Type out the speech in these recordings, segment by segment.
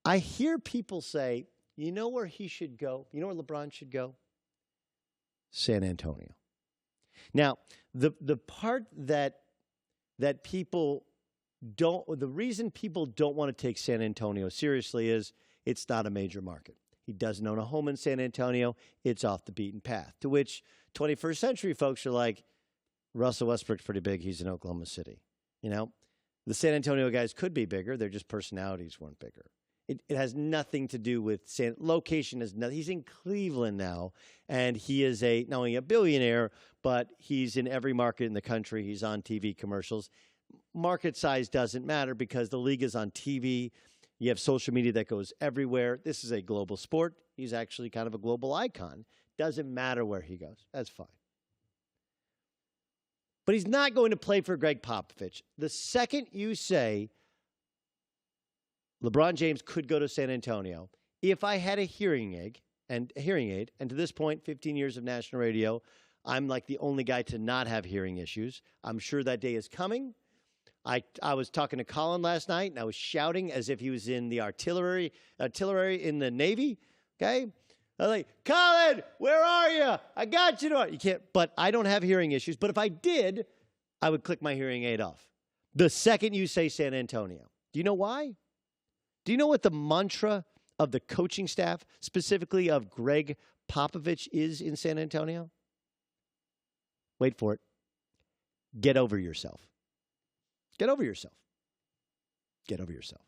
I hear people say, you know where he should go? You know where LeBron should go? San Antonio. Now, the part that people don't, the reason people don't want to take San Antonio seriously is it's not a major market. He doesn't own a home in San Antonio. It's off the beaten path. To which 21st century folks are like, Russell Westbrook's pretty big. He's in Oklahoma City. You know, the San Antonio guys could be bigger. Their just personalities weren't bigger. It has nothing to do with location. Is nothing. He's in Cleveland now, and he is not only a billionaire, but he's in every market in the country. He's on TV commercials. Market size doesn't matter because the league is on TV. You have social media that goes everywhere. This is a global sport. He's actually kind of a global icon. Doesn't matter where he goes. That's fine. But he's not going to play for Greg Popovich. The second you say LeBron James could go to San Antonio, if I had a hearing aid, and to this point, 15 years of national radio, I'm like the only guy to not have hearing issues. I'm sure that day is coming. I was talking to Colin last night, and I was shouting as if he was in the artillery in the Navy. Okay, I was like, Colin, where are you? I got you. You can't. But I don't have hearing issues. But if I did, I would click my hearing aid off the second you say San Antonio. Do you know why? Do you know what the mantra of the coaching staff, specifically of Greg Popovich, is in San Antonio? Wait for it. Get over yourself. Get over yourself. Get over yourself.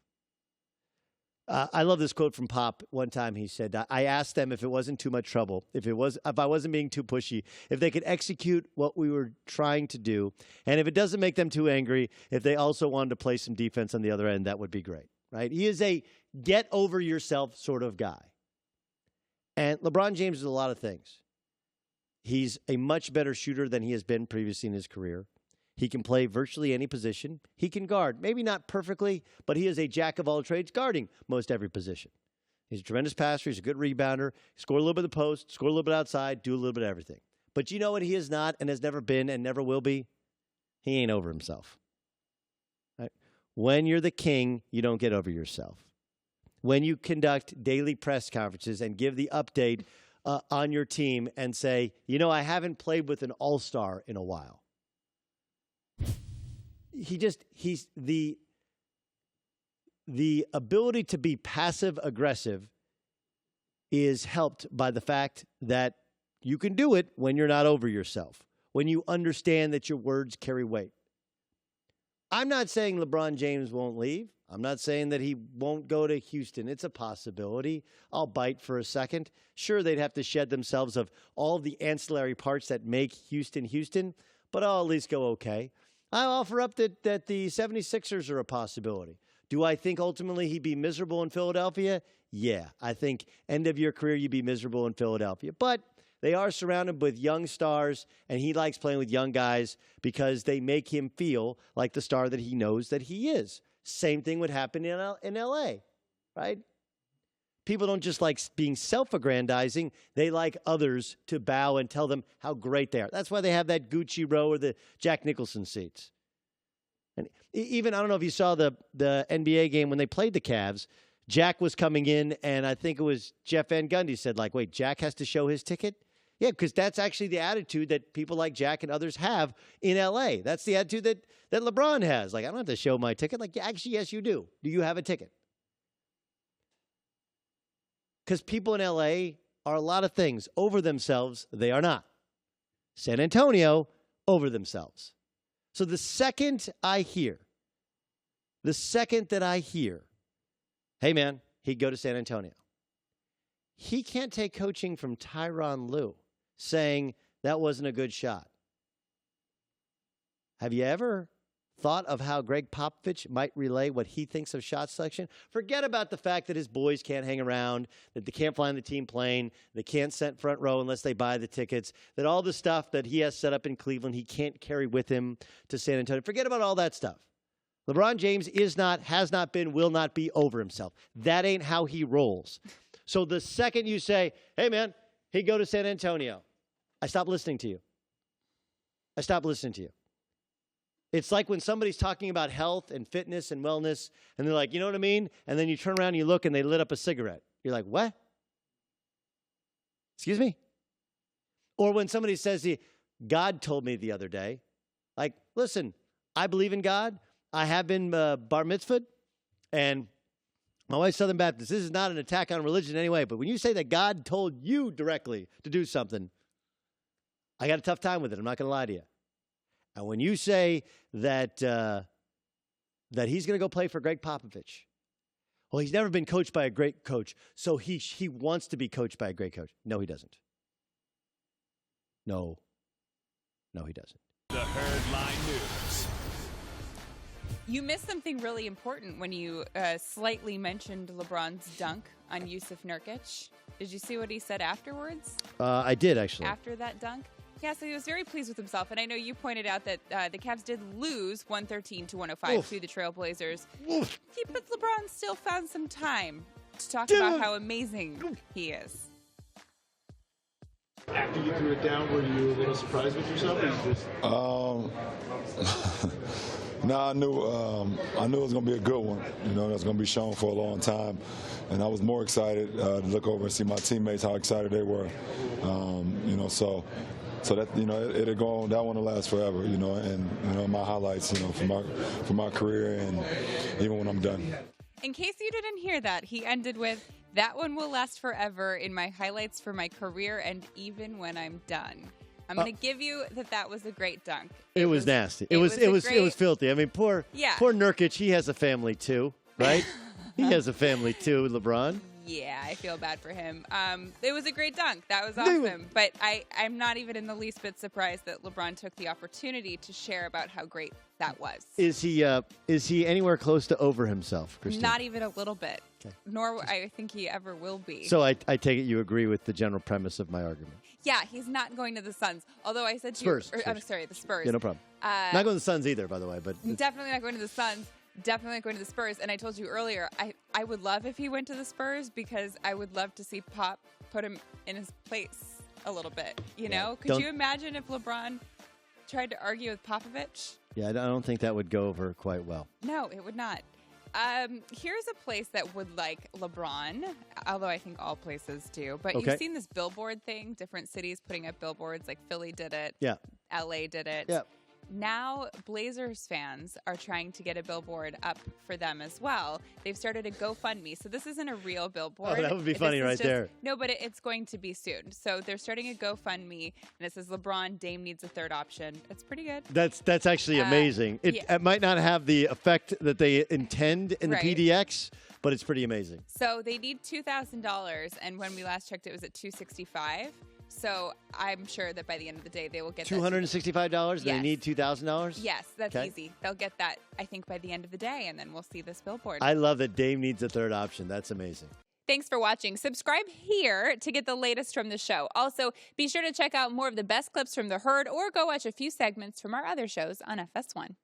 I love this quote from Pop. One time he said, I asked them if it wasn't too much trouble, if I wasn't being too pushy, if they could execute what we were trying to do, and if it doesn't make them too angry, if they also wanted to play some defense on the other end, that would be great. Right? He is a get over yourself sort of guy. And LeBron James is a lot of things. He's a much better shooter than he has been previously in his career. He can play virtually any position. He can guard, maybe not perfectly, but he is a jack of all trades guarding most every position. He's a tremendous passer. He's a good rebounder. Score a little bit of the post, score a little bit outside, do a little bit of everything. But you know what he is not and has never been and never will be? He ain't over himself. Right? When you're the king, you don't get over yourself. When you conduct daily press conferences and give the update on your team and say, you know, I haven't played with an all-star in a while. He's the ability to be passive aggressive is helped by the fact that you can do it when you're not over yourself, when you understand that your words carry weight. I'm not saying LeBron James won't leave. I'm not saying that he won't go to Houston. It's a possibility. I'll bite for a second. Sure, they'd have to shed themselves of all the ancillary parts that make Houston, but I'll at least go okay. I'll offer up that the 76ers are a possibility. Do I think ultimately he'd be miserable in Philadelphia? Yeah, I think end of your career you'd be miserable in Philadelphia. But they are surrounded with young stars, and he likes playing with young guys because they make him feel like the star that he knows that he is. Same thing would happen in L.A., right? People don't just like being self-aggrandizing. They like others to bow and tell them how great they are. That's why they have that Gucci row or the Jack Nicholson seats. And even, I don't know if you saw the NBA game when they played the Cavs, Jack was coming in, and I think it was Jeff Van Gundy said, like, wait, Jack has to show his ticket? Yeah, because that's actually the attitude that people like Jack and others have in L.A. That's the attitude that LeBron has. Like, I don't have to show my ticket. Like, actually, yes, you do. Do you have a ticket? Because people in L.A. are a lot of things. Over themselves, they are not. San Antonio, over themselves. So the second that I hear, hey, man, he'd go to San Antonio. He can't take coaching from Tyronn Lue saying that wasn't a good shot. Have you ever thought of how Greg Popovich might relay what he thinks of shot selection? Forget about the fact that his boys can't hang around, that they can't fly on the team plane, they can't sit front row unless they buy the tickets, that all the stuff that he has set up in Cleveland he can't carry with him to San Antonio. Forget about all that stuff. LeBron James has not been, will not be over himself. That ain't how he rolls. So the second you say, hey, man, he'd go to San Antonio, I stop listening to you. It's like when somebody's talking about health and fitness and wellness, and they're like, you know what I mean? And then you turn around and you look, and they lit up a cigarette. You're like, what? Excuse me? Or when somebody says, God told me the other day, like, listen, I believe in God. I have been bar mitzvahed, and my wife's Southern Baptist. This is not an attack on religion in any way, but when you say that God told you directly to do something, I got a tough time with it. I'm not going to lie to you. And when you say that that he's going to go play for Greg Popovich, well, he's never been coached by a great coach, so he wants to be coached by a great coach. No, he doesn't. No, he doesn't. The Herd Line News. You missed something really important when you slightly mentioned LeBron's dunk on Yusuf Nurkic. Did you see what he said afterwards? I did, actually. After that dunk? Yeah, so he was very pleased with himself. And I know you pointed out that the Cavs did lose 113-105 to the Trailblazers. But LeBron still found some time to talk about how amazing he is. After you threw it down, were you a little surprised with yourself? Or you just... No, I knew it was going to be a good one. You know, that's going to be shown for a long time. And I was more excited to look over and see my teammates, how excited they were. So that, it'll go on. That one will last forever, and, my highlights, for my career and even when I'm done. In case you didn't hear that, he ended with, that one will last forever in my highlights for my career and even when I'm done. I'm going to give you that was a great dunk. It was nasty. It was filthy. I mean, poor Nurkic, he has a family too, right? He has a family too, LeBron. Yeah, I feel bad for him. It was a great dunk. That was awesome. But I'm not even in the least bit surprised that LeBron took the opportunity to share about how great that was. Is he anywhere close to over himself, Kristine? Not even a little bit. Okay. Nor I think he ever will be. So I take it you agree with the general premise of my argument. Yeah, he's not going to the Suns. Although I said Spurs. I'm sorry, the Spurs. Yeah, no problem. Not going to the Suns either, by the way. But definitely not going to the Suns. Definitely not going to the Spurs. And I told you earlier, I would love if he went to the Spurs because I would love to see Pop put him in his place a little bit. You know? Could you imagine if LeBron tried to argue with Popovich? Yeah, I don't think that would go over quite well. No, it would not. Here's a place that would like LeBron, although I think all places do. But you've seen this billboard thing, different cities putting up billboards, like Philly did it. Yeah. LA did it. Yeah. Now, Blazers fans are trying to get a billboard up for them as well. They've started a GoFundMe. So this isn't a real billboard. Oh, that would be funny right there. No, but it's going to be soon. So they're starting a GoFundMe, and it says, LeBron, Dame needs a third option. It's pretty good. That's actually amazing. It might not have the effect that they intend in the PDX, but it's pretty amazing. So they need $2,000, and when we last checked, it was at $265. So I'm sure that by the end of the day, they will get $265? Yes. They need $2,000? Yes, that's easy. They'll get that, I think, by the end of the day, and then we'll see this billboard. I love that Dame needs a third option. That's amazing. Thanks for watching. Subscribe here to get the latest from the show. Also, be sure to check out more of the best clips from The Herd or go watch a few segments from our other shows on FS1.